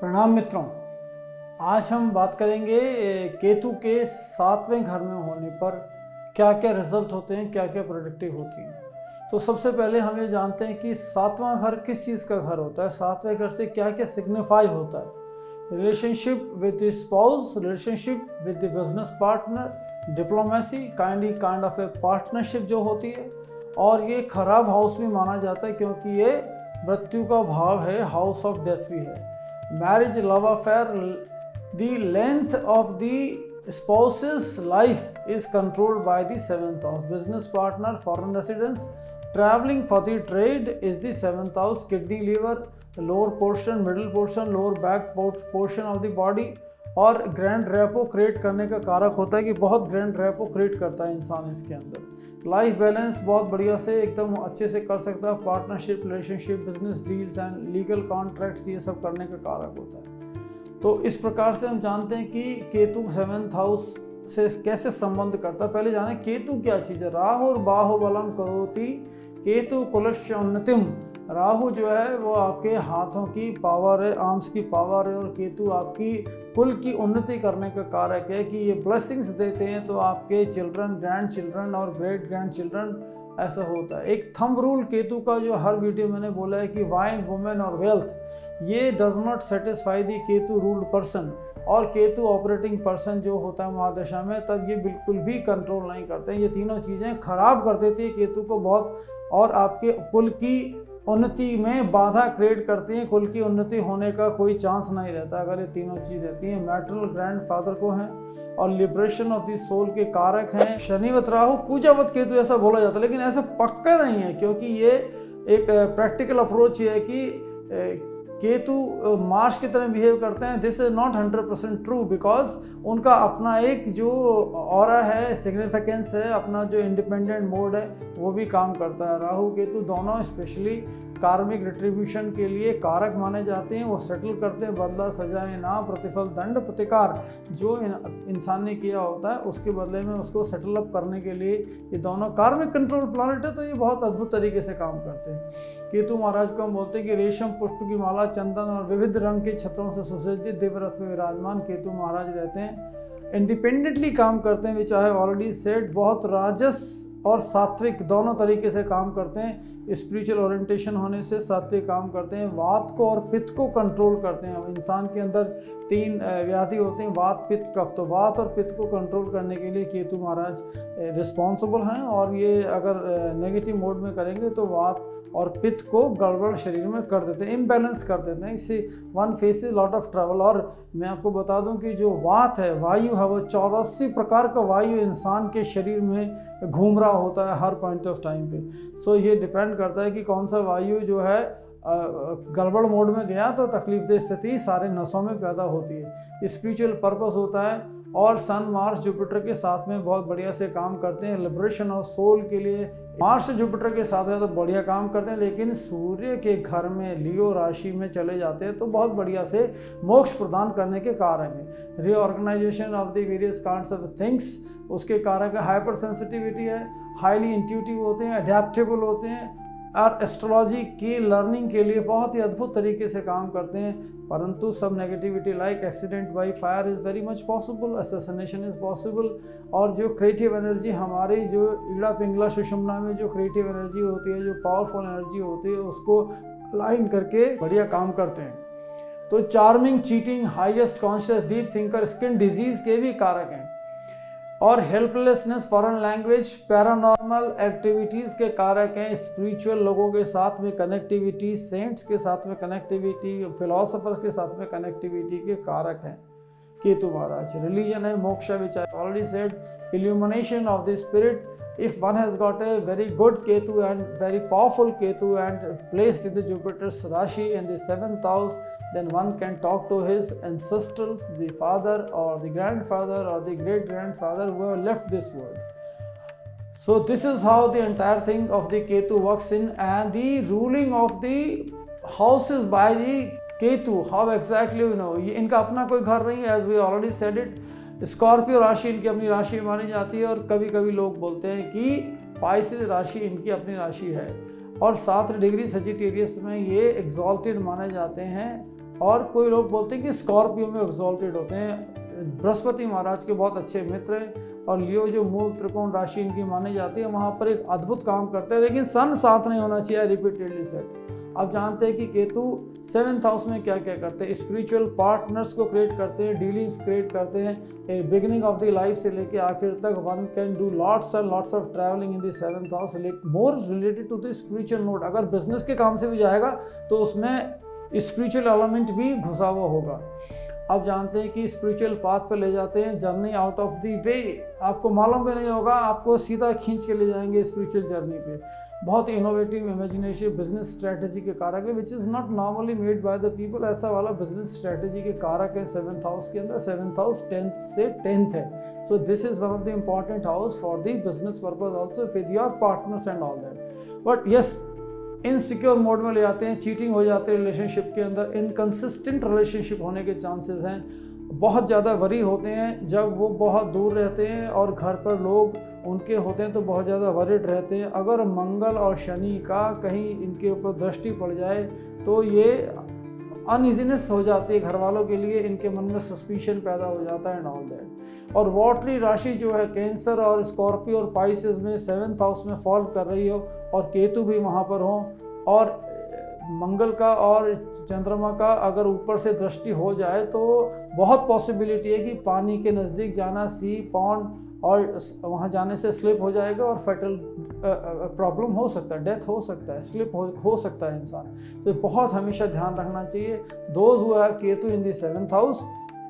प्रणाम मित्रों, आज हम बात करेंगे केतु के 7वें घर में होने पर क्या क्या रिजल्ट होते हैं, क्या क्या प्रोडक्टिव होती हैं। तो सबसे पहले हम ये जानते हैं कि 7वां घर किस चीज़ का घर होता है, 7वें घर से क्या क्या सिग्निफाई होता है। Relationship with the spouse, relationship with the business partner, diplomacy, kind of A partnership जो होती है। और ये खराब हाउस भी माना जाता है क्योंकि ये मृत्यु का भाव है, हाउस ऑफ डेथ भी है। Marriage, love affair, the length of the spouse's life is controlled by the 7th house. Business partner, foreign residence, traveling for the trade is the 7th house. Kidney, liver, lower portion, middle portion, lower back portion of the body। और grand repo create करने का कारक होता है कि बहुत grand repo create करता है इंसान इसके अंदर। लाइफ बैलेंस बहुत बढ़िया से एकदम अच्छे से कर सकता है। Partnership, relationship, business deals and legal contracts, ये सब करने का कारक होता है। तो इस प्रकार से हम जानते हैं कि केतु 7th हाउस से कैसे संबंध करता है। पहले जाने केतु क्या चीज़ है। राहु बाहुबलम करोति केतु कुलस्य उन्नतिम। राहु जो है वो आपके हाथों की पावर है, आर्म्स की पावर है, और केतु आपकी कुल की उन्नति करने का कारक है कि ये ब्लेसिंग्स देते हैं। तो आपके चिल्ड्रन, ग्रैंड चिल्ड्रन और ग्रेट ग्रैंड चिल्ड्रन, ऐसा होता है। एक थंब रूल केतु का जो हर वीडियो मैंने बोला है कि वाइन, वुमेन और वेल्थ, ये does not satisfy the Ketu ruled person. और केतु ऑपरेटिंग पर्सन जो होता है महादशा में, तब ये बिल्कुल भी कंट्रोल नहीं करते। ये तीनों चीज़ें खराब कर देती है केतु को बहुत, और आपके कुल की उन्नति में बाधा क्रिएट करती हैं। कुल की उन्नति होने का कोई चांस नहीं रहता अगर ये तीनों चीज़ रहती हैं। मैटरनल ग्रैंडफादर को हैं और लिबरेशन ऑफ द सोल के कारक हैं। शनिवत राहु पूजावत केतु ऐसा बोला जाता है, लेकिन ऐसा पक्का नहीं है क्योंकि ये एक प्रैक्टिकल अप्रोच ये है कि केतु मार्स की तरह बिहेव करते हैं। This is not 100% true, because उनका अपना एक जो ऑरा है, सिग्निफिकेंस है, अपना जो इंडिपेंडेंट मोड है वो भी काम करता है। राहु केतु दोनों स्पेशली कार्मिक रिट्रीब्यूशन के लिए कारक माने जाते हैं। वो सेटल करते हैं बदला, सजा, इनाम, प्रतिफल, दंड, प्रतिकार जो इंसान ने किया होता है उसके बदले में उसको सेटल अप करने के लिए ये दोनों कार्मिक कंट्रोल प्लैनेट है। तो ये बहुत अद्भुत तरीके से काम करते हैं। केतु महाराज को हम बोलते हैं कि रेशम पुष्प की माला, चंदन और विविध रंग के छत्रों से सुसज्जित दिव्य रथ में विराजमान केतु महाराज रहते हैं। इंडिपेंडेंटली काम करते हैं, विच आई हैव ऑलरेडी सेड। बहुत राजस और सात्विक दोनों तरीके से काम करते हैं। स्पिरिचुअल ओरिएंटेशन होने से सात्विक काम करते हैं। वात को और पित्त को कंट्रोल करते हैं। इंसान के अंदर 3 व्याधि होते हैं, वात, पित्त, कफ। तो वात और पित्त को कंट्रोल करने के लिए केतु महाराज रिस्पॉन्सिबल हैं। और ये अगर नेगेटिव मोड में करेंगे तो वात और पित्त को गड़बड़ शरीर में कर देते हैं, इम्बैलेंस कर देते हैं। इससे one faces lot of travel. और मैं आपको बता दूं कि जो वात है, वायु है, वो 84 प्रकार का वायु इंसान के शरीर में घूम रहा होता है हर पॉइंट ऑफ टाइम पे। सो ये डिपेंड करता है कि कौन सा वायु जो है गड़बड़ मोड में गया तो तकलीफदेह स्थिति सारे नसों में पैदा होती है। स्पिरिचुअल पर्पस होता है। और सन, मार्स, जुपिटर के साथ में बहुत बढ़िया से काम करते हैं लिबरेशन ऑफ सोल के लिए। मार्स जुपिटर के साथ में तो बढ़िया काम करते हैं, लेकिन सूर्य के घर में लियो राशि में चले जाते हैं तो बहुत बढ़िया से मोक्ष प्रदान करने के कारक है। Reorganization of the various kinds of things उसके कारक है। हाइपर सेंसिटिविटी है, हाईली इंट्यूटिव होते हैं, अडेप्टेबल होते हैं, और एस्ट्रोलॉजी की लर्निंग के लिए बहुत ही अद्भुत तरीके से काम करते हैं। परंतु सब negativity like accident by fire is very much possible, assassination is possible. और जो क्रिएटिव एनर्जी हमारी जो इड़ा पिंगला सुषुम्ना में जो क्रिएटिव एनर्जी होती है, जो पावरफुल एनर्जी होती है, उसको अलाइन करके बढ़िया काम करते हैं। तो charming, cheating, highest conscious, deep thinker, skin disease के भी कारक हैं। और helplessness, foreign language, paranormal activities के कारक हैं। स्पिरिचुअल लोगों के साथ में कनेक्टिविटी, सेंट्स के साथ में कनेक्टिविटी, फिलोसोफर्स के साथ में कनेक्टिविटी के कारक हैं केतु महाराज। रिलीजन है मोक्ष, which I already said. Illumination of the spirit. If one has got a very good Ketu and very powerful Ketu and placed in the Jupiter's Rashi in the 7th house, then one can talk to his ancestrals, the father or the grandfather or the great grandfather who have left this world. So this is how the entire thing of the Ketu works in, and the ruling of the houses by the Ketu, how exactly you know, ये इनका अपना कोई घर नहीं है, as we already said it। Scorpio राशि इनकी अपनी राशि मानी जाती है, और कभी कभी लोग बोलते हैं कि पाइसेस राशि इनकी अपनी राशि है। और 7 डिग्री सजिटेरियस में ये एग्जॉल्टेड माने जाते हैं। और कोई लोग बोलते हैं कि स्कॉर्पियो में एक्सॉल्टेड होते हैं। बृहस्पति महाराज के बहुत अच्छे मित्र हैं और लियो जो मूल त्रिकोण राशि इनकी मानी जाती है वहाँ पर एक अद्भुत काम करते हैं, लेकिन सन साथ नहीं होना चाहिए, रिपीटेडली सेट। आप जानते हैं कि केतु 7th हाउस में क्या क्या करते हैं, स्पिरिचुअल पार्टनर्स को क्रिएट करते हैं, डीलिंग्स क्रिएट करते हैं। बिगिनिंग ऑफ द लाइफ से लेके आखिर तक one can do lots and lots of travelling in the 7th house, more related to the spiritual note. अगर बिजनेस के काम से भी जाएगा तो उसमें स्पिरिचुअल एलिमेंट भी घुसा हुआ होगा। आप जानते हैं कि स्पिरिचुअल पाथ पे ले जाते हैं, journey out of the way, आपको मालूम भी नहीं होगा, आपको सीधा खींच के ले जाएंगे स्पिरिचुअल जर्नी पे। बहुत इनोवेटिव इमेजिनेशन बिजनेस स्ट्रेटजी के कारक है, which is not normally made by the people. ऐसा वाला बिजनेस स्ट्रेटजी के कारक है 7th हाउस के अंदर। 7th हाउस 10th से 10th है, so this is one of the important house for the business purpose also with your partners and all that. But yes, insecure mode में ले जाते हैं, चीटिंग हो जाती है रिलेशनशिप के अंदर, इनकंसिस्टेंट रिलेशनशिप होने के चांसेस हैं। बहुत ज़्यादा वरी होते हैं जब वो बहुत दूर रहते हैं और घर पर लोग उनके होते हैं तो बहुत ज़्यादा वरिड रहते हैं। अगर मंगल और शनि का कहीं इनके ऊपर दृष्टि पड़ जाए तो ये अनइजीनेस हो जाती है घर वालों के लिए, इनके मन में सस्पिशन पैदा हो जाता है एंड ऑल दैट। और वाटरी राशि जो है कैंसर और स्कॉर्पियो और पाइसेस में 7th हाउस में फॉल कर रही हो और केतु भी वहाँ पर हो और मंगल का और चंद्रमा का अगर ऊपर से दृष्टि हो जाए तो बहुत पॉसिबिलिटी है कि पानी के नज़दीक जाना, सी पॉन्ड, और वहाँ जाने से स्लिप हो जाएगा और फैटल प्रॉब्लम हो सकता है, डेथ हो सकता है, स्लिप हो सकता है इंसान। तो बहुत हमेशा ध्यान रखना चाहिए। Those who have Ketu in the 7th house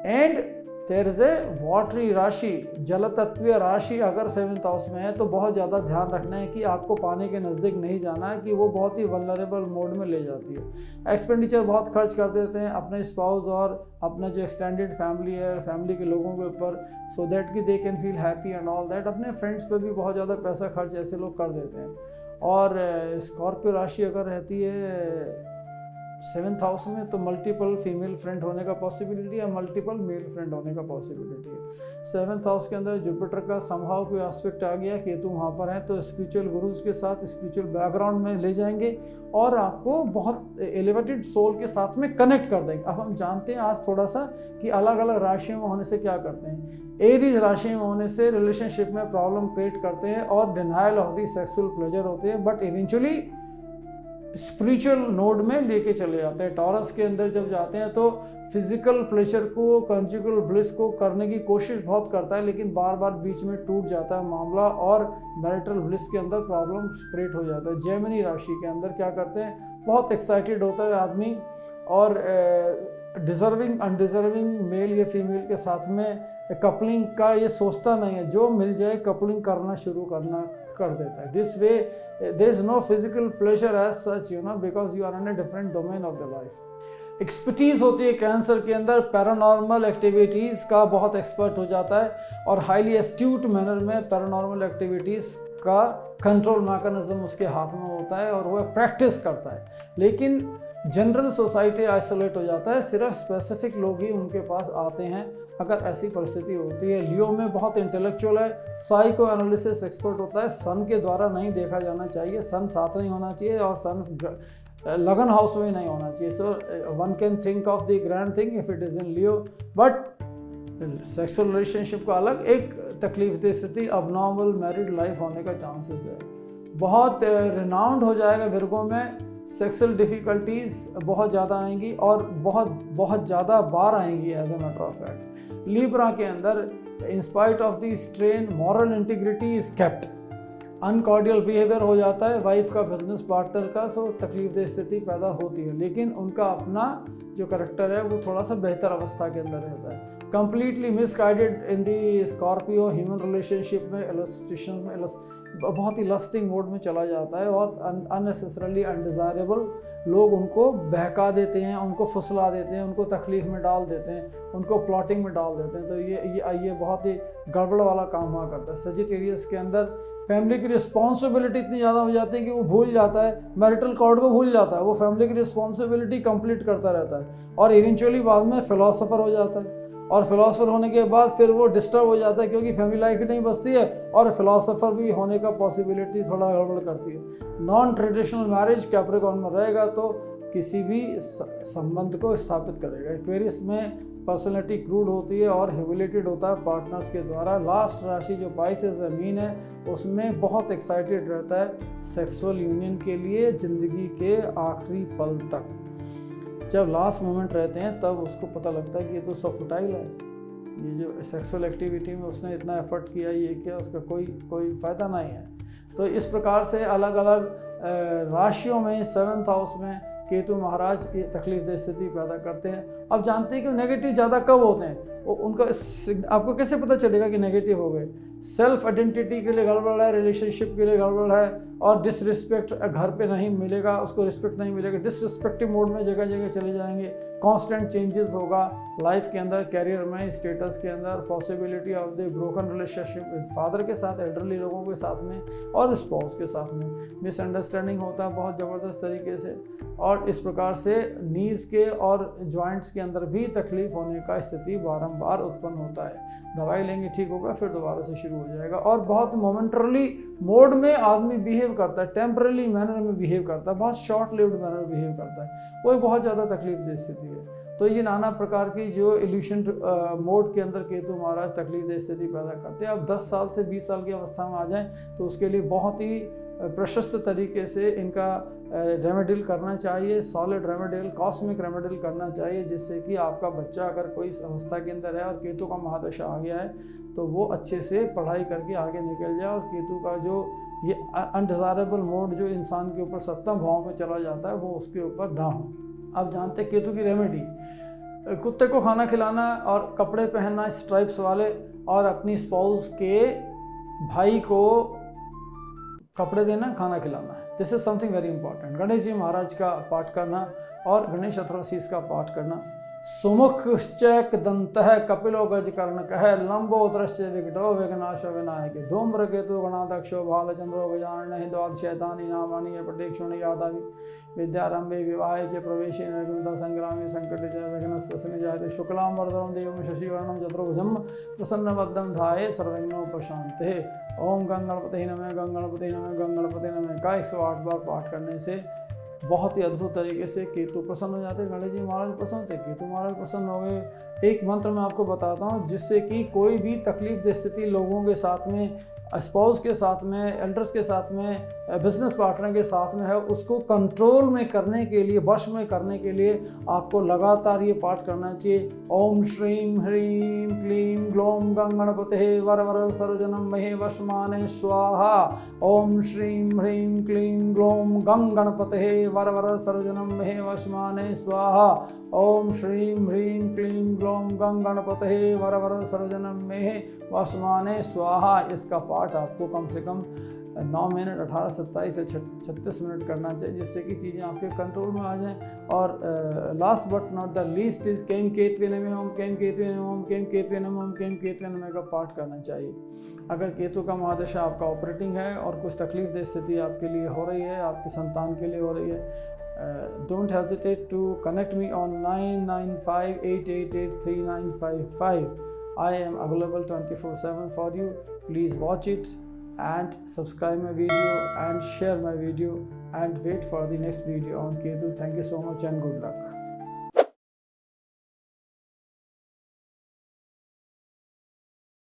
and there is a watery राशि, जल तत्वीय राशि अगर 7th हाउस में है तो बहुत ज़्यादा ध्यान रखना है कि आपको पानी के नज़दीक नहीं जाना है, कि वो बहुत ही वल्नरेबल मोड में ले जाती है। एक्सपेंडिचर बहुत खर्च कर देते हैं अपने स्पाउस और अपना जो एक्सटेंडेड फैमिली है, फैमिली के लोगों के ऊपर, सो दैट कि they can feel happy and all that. अपने फ्रेंड्स पे भी बहुत ज़्यादा पैसा खर्च ऐसे लोग कर देते हैं। और स्कॉर्पियो राशि अगर रहती है 7th हाउस में तो मल्टीपल फीमेल फ्रेंड होने का पॉसिबिलिटी है, मल्टीपल मेल फ्रेंड होने का पॉसिबिलिटी है। 7th हाउस के अंदर जुपिटर का समहाव कोई एस्पेक्ट आ गया, केतु वहाँ पर है, तो स्पिरिचुअल गुरुज के साथ स्पिरिचुअल बैकग्राउंड में ले जाएंगे और आपको बहुत एलिवेटेड सोल के साथ में कनेक्ट कर देंगे। अब हम जानते हैं आज थोड़ा सा कि अलग अलग राशियों में होने से क्या करते हैं। एरीज राशि में होने से रिलेशनशिप में प्रॉब्लम क्रिएट करते हैं और denial of the sexual pleasure होते हैं, बट इवेंचुअली स्पिरिचुअल नोड में लेके चले जाते हैं। टॉरस के अंदर जब जाते हैं तो फिजिकल प्लेजर को, कंजुगल ब्लिस को करने की कोशिश बहुत करता है, लेकिन बार बार बीच में टूट जाता है मामला और मैरिटल ब्लिस के अंदर प्रॉब्लम क्रिएट हो जाता है। जेमिनी राशि के अंदर क्या करते हैं, बहुत एक्साइटेड होता है आदमी और डिजर्विंग अनडिजर्विंग मेल या फीमेल के साथ में कपलिंग का ये सोचता नहीं है, जो मिल जाए कपलिंग करना शुरू कर देता है। This way there is no physical pleasure as such, you know, because you are in a different domain of the life. Expertise होती है कैंसर के अंदर, पैरानॉर्मल एक्टिविटीज़ का बहुत एक्सपर्ट हो जाता है और हाईली एस्ट्यूट मैनर में पैरानॉर्मल एक्टिविटीज़ का कंट्रोल मैकेनिज्म उसके हाथ में होता है और वह प्रैक्टिस करता है। लेकिन जनरल सोसाइटी आइसोलेट हो जाता है, सिर्फ स्पेसिफिक लोग ही उनके पास आते हैं अगर ऐसी परिस्थिति होती है। लियो में बहुत इंटेलेक्चुअल है, साइको एनालिसिस एक्सपर्ट होता है, सन के द्वारा नहीं देखा जाना चाहिए, सन साथ नहीं होना चाहिए और सन लगन हाउस में नहीं होना चाहिए। So one can think of the grand thing if it is in Leo, but sexual relationship को अलग एक तकलीफ दे स्थिति, अबनॉर्मल मैरिड लाइफ होने का चांसेस है। बहुत रिनाउंड हो जाएगा विर्गो में, सेक्सुअल डिफ़िकल्टीज़ बहुत ज़्यादा आएंगी और बहुत ज़्यादा बार आएंगी as a matter of fact. Libra के अंदर in spite of the strain moral integrity is kept, uncordial behaviour हो जाता है वाइफ का बिजनेस पार्टनर का, सो तकलीफदेह स्थिति पैदा होती है, लेकिन उनका अपना जो करैक्टर है वो थोड़ा सा बेहतर अवस्था के अंदर रहता है। कंप्लीटली मिसगाइडेड इन दी स्कॉर्पियो ह्यूमन रिलेशनशिप में, इलस्ट्रेशन में बहुत ही लस्टिंग मोड में चला जाता है और अननेसेसरली अनडिज़ायरेबल लोग उनको बहका देते हैं, उनको फुसला देते हैं, उनको तकलीफ़ में डाल देते हैं, उनको प्लॉटिंग में डाल देते हैं। तो ये बहुत ही गड़बड़ वाला काम हुआ करता है। सजिटेरियस के अंदर फैमिली की रिस्पॉन्सिबिलिटी इतनी ज़्यादा हो जाती है कि वो भूल जाता है, मैरिटल कॉर्ड को भूल जाता है, वो फैमिली की रिस्पॉन्सिबिलिटी कंप्लीट करता रहता है और इवेंचुअली बाद में फिलोसोफर हो जाता है और फिलोसोफर होने के बाद फिर वो डिस्टर्ब हो जाता है क्योंकि फैमिली लाइफ ही नहीं बचती है और फिलोसोफर भी होने का पॉसिबिलिटी थोड़ा गड़बड़ करती है। नॉन ट्रेडिशनल मैरिज कैप्रिकॉर्न में रहेगा तो किसी भी संबंध को स्थापित करेगा। एक्वेरियस में पर्सनैलिटी क्रूड होती है और ह्यूमिलेटेड होता है पार्टनर्स के द्वारा। लास्ट राशि जो पाइसेस ज़मीन है उसमें बहुत एक्साइटेड रहता है सेक्सुअल यूनियन के लिए ज़िंदगी के आखिरी पल तक। जब लास्ट मोमेंट रहते हैं तब उसको पता लगता है कि ये तो सब फुटाइल है, ये जो सेक्सुअल एक्टिविटी में उसने इतना एफर्ट किया, ये क्या उसका कोई फ़ायदा नहीं है। तो इस प्रकार से अलग अलग राशियों में 7th हाउस में केतु महाराज ये तकलीफदेह स्थिति पैदा करते हैं। अब जानते हैं कि नेगेटिव ज़्यादा कब होते हैं, उनका आपको कैसे पता चलेगा कि नेगेटिव हो गए? सेल्फ आइडेंटिटी के लिए गड़बड़ है, रिलेशनशिप के लिए गड़बड़ है, और डिसरिस्पेक्ट घर पे नहीं मिलेगा, उसको रिस्पेक्ट नहीं मिलेगा, डिसरिस्पेक्टिव मोड में जगह जगह चले जाएंगे। कांस्टेंट चेंजेस होगा लाइफ के अंदर, कैरियर में, स्टेटस के अंदर, possibility of the broken relationship with father के साथ, एल्डरली लोगों के साथ में और स्पाउस के साथ में मिसअंडरस्टैंडिंग होता है बहुत ज़बरदस्त तरीके से। और इस प्रकार से नीज के और जॉइंट्स के अंदर भी तकलीफ होने का स्थिति बारंबार उत्पन्न होता है। दवाई लेंगे ठीक होगा, फिर दोबारा से शुरू हो जाएगा। और बहुत मोमेंटरली मोड में आदमी बिहेव करता है, टेम्पररी मैनर में बिहेव करता है, बहुत शॉर्ट लिव्ड मैनर में बिहेव करता है, वो बहुत ज़्यादा तकलीफदेह स्थिति है। तो ये नाना प्रकार की जो इल्यूशन मोड के अंदर केतु महाराज तकलीफदेह स्थिति पैदा करते हैं। अब 10 साल से 20 साल की अवस्था में आ जाएं तो उसके लिए बहुत ही प्रशस्त तरीके से इनका रेमेडियल करना चाहिए, सॉलिड रेमेडियल, कॉस्मिक रेमेडियल करना चाहिए, जिससे कि आपका बच्चा अगर कोई अवस्था के अंदर है और केतु का महादशा आ गया है तो वो अच्छे से पढ़ाई करके आगे निकल जाए और केतु का जो ये अनडिज़ायरेबल मोड जो इंसान के ऊपर 7वें भाव में चला जाता है वो उसके ऊपर ना हो। अब जानते हैं केतु की रेमेडी, कुत्ते को खाना खिलाना और कपड़े पहनना स्ट्राइप्स वाले, और अपनी स्पाउस के भाई को कपड़े देना, खाना खिलाना है। This is something very important. Ganesh ji महाराज का पाठ करना और गणेश अथर्वशीष का पाठ करना। सुमुखश्चैक दंतः कपिलो गजकर्णकः लंबोदरश्च विकटो विघ्नाशो विनायके धूम्रकेतु गणाध्यक्षो भालचंद्रो गजाननः द्वादशैतानि नामानि पटेक्षुण यादावि विद्यारंभे विवाहे च प्रवेशे निर्गुणता संग्रामे संकटे च विघ्नस्तस्य जायते शुक्लां वरदं देवं शशिवर्णं चतुर्भुजं प्रसन्नवदनं ध्याये सर्वविघ्नोपशान्तये। ओम गंगणपते नमः, गंगणपते नमः, गंगणपते नमः का 108 बार पाठ करने से बहुत ही अद्भुत तरीके से केतु प्रसन्न हो जाते हैं। गणेश जी महाराज प्रसन्न थे, केतु महाराज प्रसन्न हो गए। एक मंत्र मैं आपको बताता हूँ जिससे कि कोई भी तकलीफ स्थिति लोगों के साथ में, स्पाउस के साथ में, एल्डर्स के साथ में, बिजनेस पार्टनर के साथ में है, उसको कंट्रोल में करने के लिए, वश में करने के लिए आपको लगातार ये पाठ करना चाहिए। ओम श्रीं ह्रीं क्लीं ग्लौं गंगणपते वर वर सर्वजनम महे वशमाने स्वाहा। ओम श्रीं ह्रीं क्लीं ग्लौं गंगणपते वर वर सर्वजनम महे वशमाने स्वाहा। ओम श्रीं ह्रीं क्लीं ग्लौं गंगणपते वर वर सर्वजनम महे वशमाने स्वाहा। इसका पाठ आपको कम से कम 9 मिनट 18, 27 से 36 मिनट करना चाहिए, जिससे कि चीज़ें आपके कंट्रोल में आ जाएं। और last but not the least is केम केतवे नमः ओम, केम केतवे नमः ओम, केम केतवे नमः ओम, केम केतवे नमः का पाठ करना चाहिए। अगर केतु का महादशा आपका ऑपरेटिंग है और कुछ तकलीफदेह स्थिति आपके लिए हो रही है, आपके संतान के लिए हो रही है, don't hesitate to connect me on 9958883955. I am available 24/7 for you. Please watch it and subscribe my video and share my video and wait for the next video on Ketu. Thank you so much and good luck.